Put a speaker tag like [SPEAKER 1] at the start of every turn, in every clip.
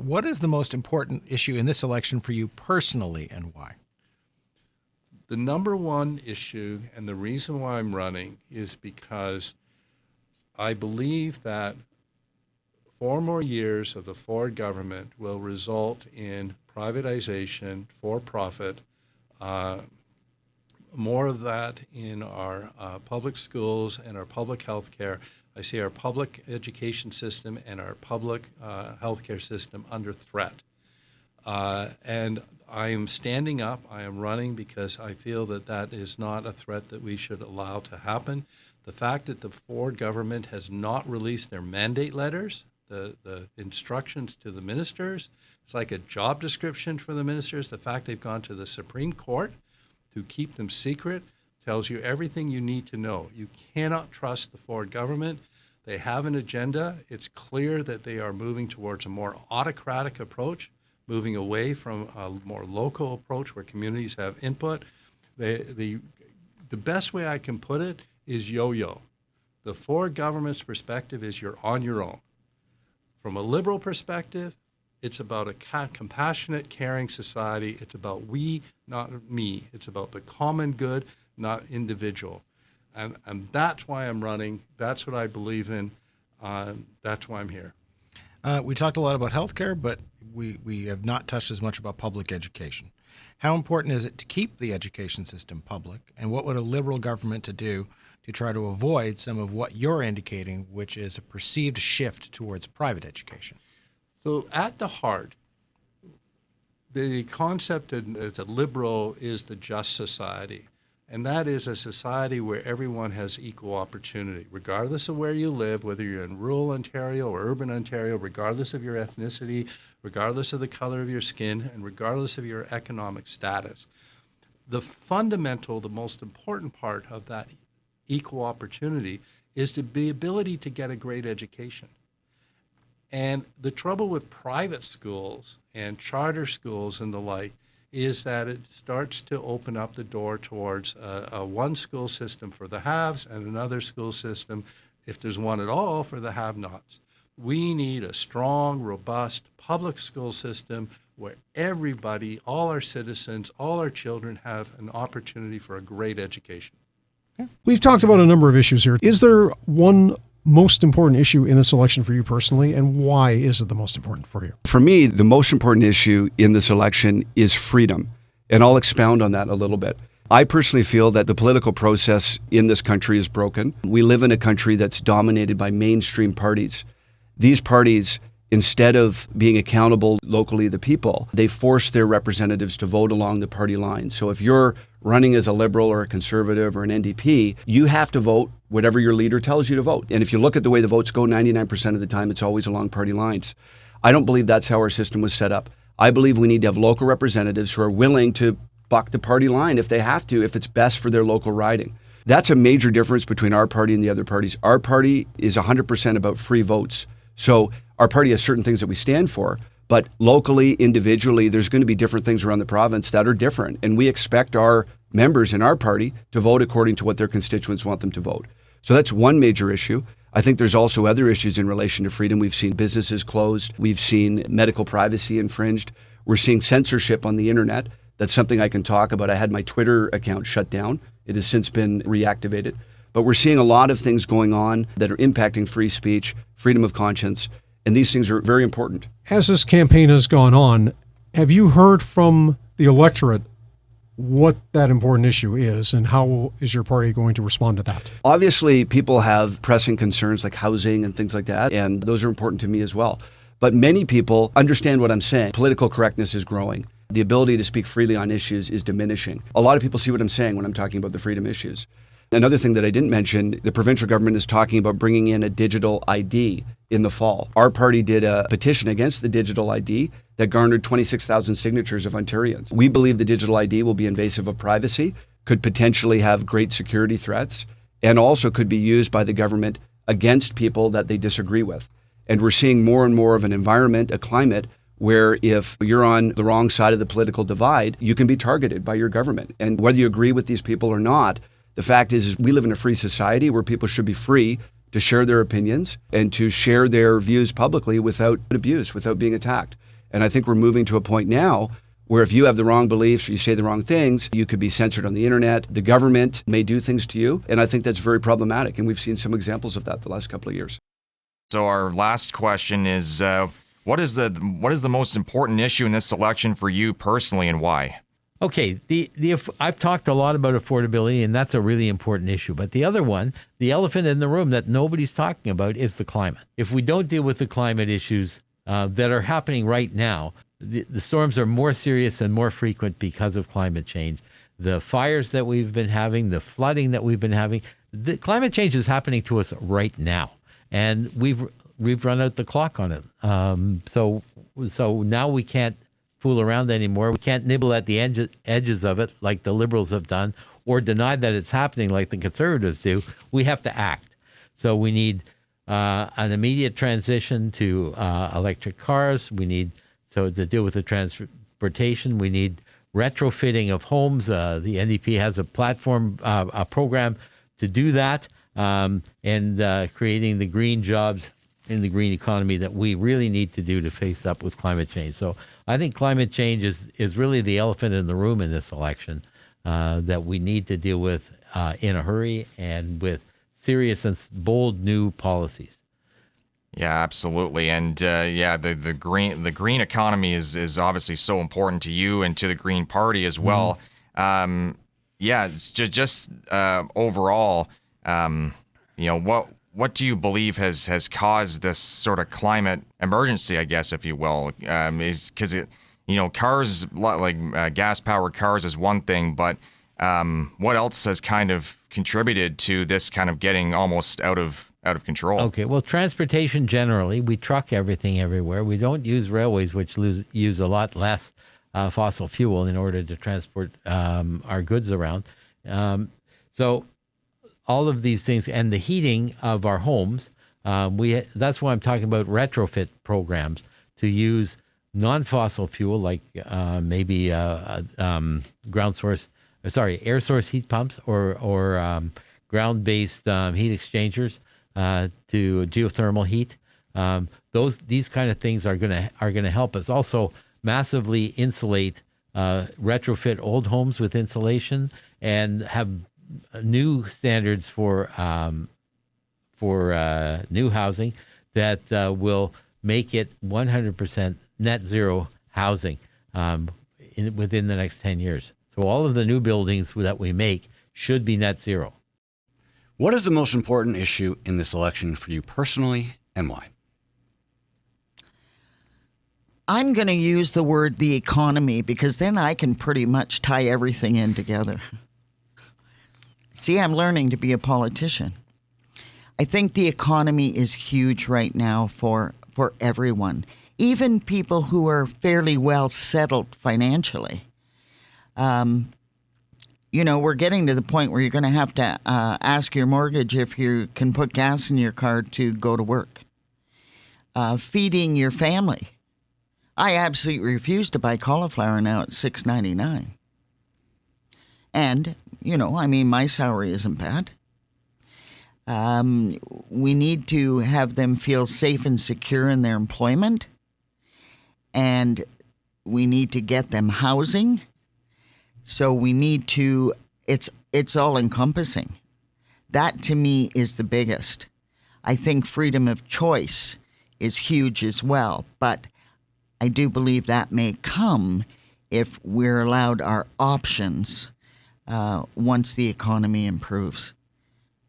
[SPEAKER 1] what is the most important issue in this election for you personally, and why?
[SPEAKER 2] The number one issue, and the reason why I'm running, is because I believe that 4 more years of the Ford government will result in privatization, for-profit, more of that in our public schools and our public health care. I see our public education system and our public healthcare system under threat. And I am standing up, I am running because I feel that that is not a threat that we should allow to happen. The fact that the Ford government has not released their mandate letters, the instructions to the ministers, it's like a job description for the ministers. The fact they've gone to the Supreme Court to keep them secret tells you everything you need to know. You cannot trust the Ford government. They have an agenda. It's clear that they are moving towards a more autocratic approach, moving away from a more local approach where communities have input. The best way I can put it is yo-yo. The Ford government's perspective is you're on your own. From a liberal perspective, it's about a compassionate, caring society. It's about we, not me. It's about the common good, not individual. And that's why I'm running. That's what I believe in. That's why I'm here.
[SPEAKER 1] We talked a lot about healthcare, but we have not touched as much about public education. How important is it to keep the education system public, and what would a liberal government to do to try to avoid some of what you're indicating, which is a perceived shift towards private education?
[SPEAKER 2] So at the heart, the concept as a liberal is the just society. And that is a society where everyone has equal opportunity, regardless of where you live, whether you're in rural Ontario or urban Ontario, regardless of your ethnicity, regardless of the color of your skin, and regardless of your economic status. The fundamental, the most important part of that equal opportunity is the ability to get a great education. And the trouble with private schools and charter schools and the like is that it starts to open up the door towards a one school system for the haves and another school system, if there's one at all, for the have-nots. We need a strong, robust public school system where everybody, all our citizens, all our children have an opportunity for a great education.
[SPEAKER 3] We've talked about a number of issues here. Is there one most important issue in this election for you personally, and why is it the most important for you?
[SPEAKER 4] For me, the most important issue in this election is freedom, and I'll expound on that a little bit. I personally feel that the political process in this country is broken. We live in a country that's dominated by mainstream parties. These parties, instead of being accountable locally to the people, they force their representatives to vote along the party line. So if you're running as a Liberal or a Conservative or an NDP, you have to vote whatever your leader tells you to vote. And if you look at the way the votes go, 99% of the time, it's always along party lines. I don't believe that's how our system was set up. I believe we need to have local representatives who are willing to buck the party line if they have to, if it's best for their local riding. That's a major difference between our party and the other parties. Our party is 100% about free votes. So our party has certain things that we stand for, but locally, individually, there's going to be different things around the province that are different. And we expect our members in our party to vote according to what their constituents want them to vote. So that's one major issue. I think there's also other issues in relation to freedom. We've seen businesses closed. We've seen medical privacy infringed. We're seeing censorship on the internet. That's something I can talk about. I had my Twitter account shut down. It has since been reactivated. But we're seeing a lot of things going on that are impacting free speech, freedom of conscience, and these things are very important.
[SPEAKER 3] As this campaign has gone on, have you heard from the electorate what that important issue is, and how is your party going to respond to that?
[SPEAKER 4] Obviously, people have pressing concerns like housing and things like that, and those are important to me as well. But many people understand what I'm saying. Political correctness is growing. The ability to speak freely on issues is diminishing. A lot of people see what I'm saying when I'm talking about the freedom issues. Another thing that I didn't mention, the provincial government is talking about bringing in a digital ID in the fall. Our party did a petition against the digital ID that garnered 26,000 signatures of Ontarians. We believe the digital ID will be invasive of privacy, could potentially have great security threats, and also could be used by the government against people that they disagree with. And we're seeing more and more of an environment, a climate, where if you're on the wrong side of the political divide, you can be targeted by your government. And whether you agree with these people or not, the fact is we live in a free society where people should be free to share their opinions and to share their views publicly without abuse, without being attacked. And I think we're moving to a point now where if you have the wrong beliefs or you say the wrong things, you could be censored on the internet. The government may do things to you. And I think that's very problematic. And we've seen some examples of that the last couple of years.
[SPEAKER 5] So our last question is, what is the most important issue in this election for you personally, and why?
[SPEAKER 6] Okay, I've talked a lot about affordability, and that's a really important issue. But the other one, the elephant in the room that nobody's talking about, is the climate. If we don't deal with the climate issues that are happening right now, the storms are more serious and more frequent because of climate change. The fires that we've been having, the flooding that we've been having, the climate change is happening to us right now, and we've run out the clock on it. So now we can't fool around anymore. We can't nibble at the edges of it like the Liberals have done, or deny that it's happening like the Conservatives do. We have to act. So we need an immediate transition to electric cars. We need to deal with the transportation. We need retrofitting of homes. The NDP has a platform, a program to do that, and creating the green jobs in the green economy that we really need to do to face up with climate change. So I think climate change is really the elephant in the room in this election that we need to deal with in a hurry and with serious and bold new policies.
[SPEAKER 5] Yeah, absolutely. And the green economy is obviously so important to you and to the Green Party as well. It's just overall, what do you believe has caused this sort of climate emergency, I guess, if you will? Is because cars like gas-powered cars is one thing, but what else has kind of contributed to this kind of getting almost out of control? Okay,
[SPEAKER 6] well, transportation generally, we truck everything everywhere. We don't use railways, which use a lot less fossil fuel in order to transport our goods around. So all of these things, and the heating of our homes, that's why I'm talking about retrofit programs to use non-fossil fuel like maybe air source heat pumps or ground-based heat exchangers to geothermal heat. These kind of things are gonna help us. Also, massively insulate, retrofit old homes with insulation, and have new standards for new housing that will make it 100% net zero housing within the next 10 years. So all of the new buildings that we make should be net zero.
[SPEAKER 7] What is the most important issue in this election for you personally, and why?
[SPEAKER 8] I'm going to use the word the economy, because then I can pretty much tie everything in together. See, I'm learning to be a politician. I think the economy is huge right now for everyone, even people who are fairly well settled financially. We're getting to the point where you're going to have to ask your mortgage if you can put gas in your car to go to work. Feeding your family. I absolutely refuse to buy cauliflower now at $6.99. And, my salary isn't bad. We need to have them feel safe and secure in their employment. And we need to get them housing. So we need to, it's all encompassing. That to me is the biggest. I think freedom of choice is huge as well, but I do believe that may come if we're allowed our options once the economy improves.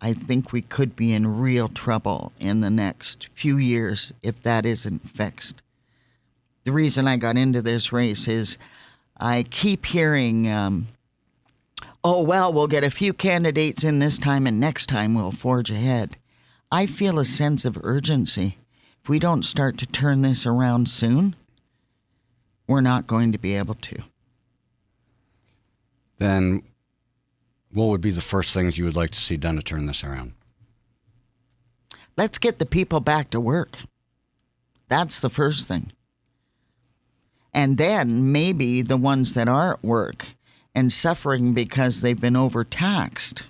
[SPEAKER 8] I think we could be in real trouble in the next few years if that isn't fixed. The reason I got into this race is I keep hearing, we'll get a few candidates in this time and next time we'll forge ahead. I feel a sense of urgency. If we don't start to turn this around soon, we're not going to be able to.
[SPEAKER 7] Then what would be the first things you would like to see done to turn this around?
[SPEAKER 8] Let's get the people back to work. That's the first thing. And then maybe the ones that are at work and suffering because they've been overtaxed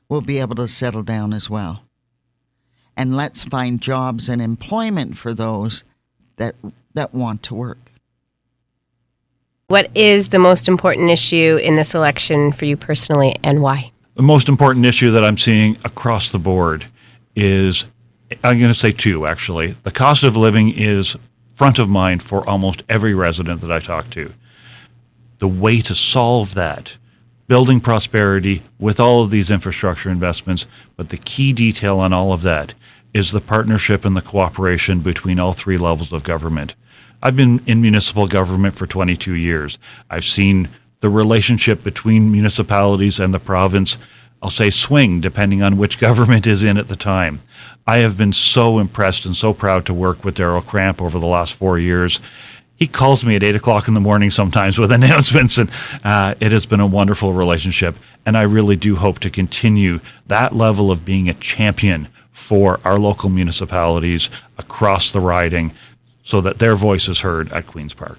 [SPEAKER 8] will be able to settle down as well. and let's find jobs and employment for those that want to work.
[SPEAKER 9] What is the most important issue in this election for you personally, and why?
[SPEAKER 10] The most important issue that I'm seeing across the board is, I'm going to say two, actually. The cost of living is front of mind for almost every resident that I talk to. The way to solve that, building prosperity with all of these infrastructure investments, but the key detail on all of that is the partnership and the cooperation between all three levels of government. I've been in municipal government for 22 years. I've seen the relationship between municipalities and the province, I'll say, swing depending on which government is in at the time. I have been so impressed and so proud to work with Darryl Cramp over the last 4 years. He calls me at 8 o'clock in the morning sometimes with announcements, and it has been a wonderful relationship. And I really do hope to continue that level of being a champion for our local municipalities across the riding so that their voice is heard at Queen's Park.